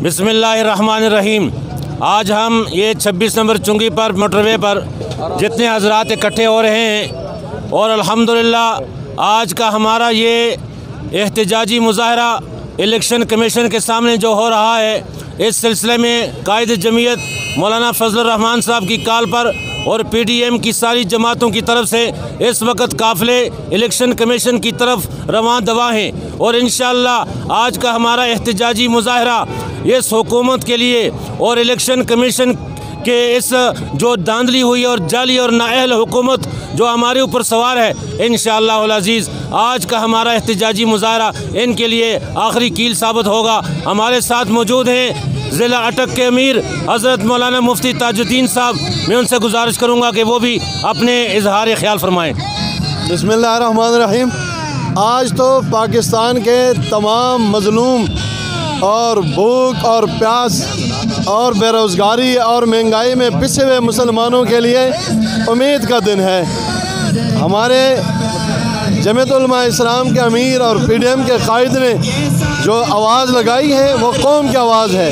बिस्मिल्लाहिर्रहमानिर्रहीम। आज हम ये 26 नंबर चुंगी पर मोटरवे पर जितने हजरात इकट्ठे हो रहे हैं और अल्हम्दुलिल्लाह आज का हमारा ये एहतजाजी मुजाहरा इलेक्शन कमीशन के सामने जो हो रहा है, इस सिलसिले में कायद जमीयत मौलाना फजलुर रहमान साहब की कॉल पर और PDM की सारी जमातों की तरफ से इस वक्त काफ़िले इलेक्शन कमीशन की तरफ रवां दवा हैं और इंशाअल्लाह आज का हमारा एहतजाजी मुजाहरा इस हुकूमत के लिए और इलेक्शन कमीशन के इस जो धांधली हुई और जाली और नाअहल हुकूमत जो हमारे ऊपर सवार है, इंशाअल्लाह अज़ीज़ आज का हमारा एहतजाजी मुजाहरा इनके लिए आखिरी कील साबित होगा। हमारे साथ मौजूद हैं ज़िला अटक के अमीर हज़रत मौलाना मुफ्ती ताजुद्दीन साहब। मैं उनसे गुजारिश करूँगा कि वो भी अपने इजहार ख्याल फरमाएँ। बिस्मिल्लाहिर्रहमानिर्रहीम। आज तो पाकिस्तान के तमाम मज़लूम और भूख और प्यास और बेरोज़गारी और महंगाई में पिसे हुए मुसलमानों के लिए उम्मीद का दिन है। हमारे जमीयत उलमा इस्लाम के अमीर और PDM के कायद ने जो आवाज़ लगाई है वो कौम की आवाज़ है,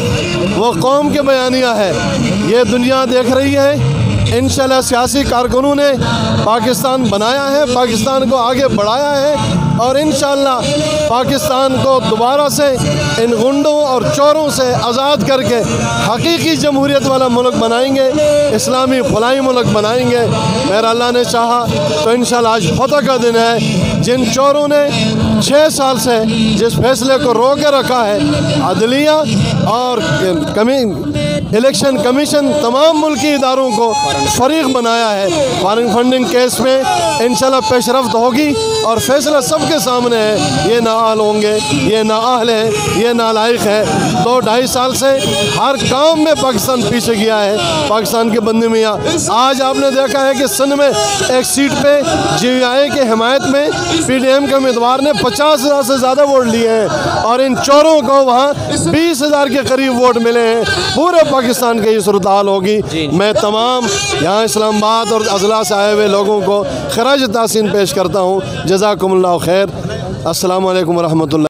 वो कौम के बयानिया है। ये दुनिया देख रही है। इंशाअल्लाह सियासी कारकुनों ने पाकिस्तान बनाया है, पाकिस्तान को आगे बढ़ाया है और इंशाअल्लाह पाकिस्तान को दोबारा से इन गुंडों और चोरों से आज़ाद करके हकीकी जमहूरियत वाला मुल्क बनाएंगे, इस्लामी फलाई मुल्क बनाएंगे। मेरा अल्लाह ने चाहा तो इंशाअल्लाह आज फतह का दिन है। जिन चोरों ने 6 साल से जिस फैसले को रोके रखा है, अदलिया और इलेक्शन कमीशन तमाम मुल्की इदारों को फरीक बनाया है। फॉरेन फंडिंग केस में इंशाअल्लाह पेशरफ्त होगी और फैसला सबके सामने है। ये नाअहल होंगे, ये नाअहल है, ये नालायक है। 2-2.5 साल से हर काम में पाकिस्तान पीछे गया है। पाकिस्तान के बंदे मियाँ आज आपने देखा है कि सिंध में एक सीट पे GVI के हिमायत में PDM के उम्मीदवार ने 50,000 से ज़्यादा वोट लिए हैं और इन चोरों को वहाँ 20,000 के करीब वोट मिले हैं। पूरे पाकिस्तान की सूरत हाल होगी। मैं तमाम यहाँ इस्लामाबाद और अज़ला से आए हुए लोगों को खराज तहसीन पेश करता हूँ। जज़ाकुमुल्लाह खैर। अस्सलामु अलैकुम व रहमतुल्लाह।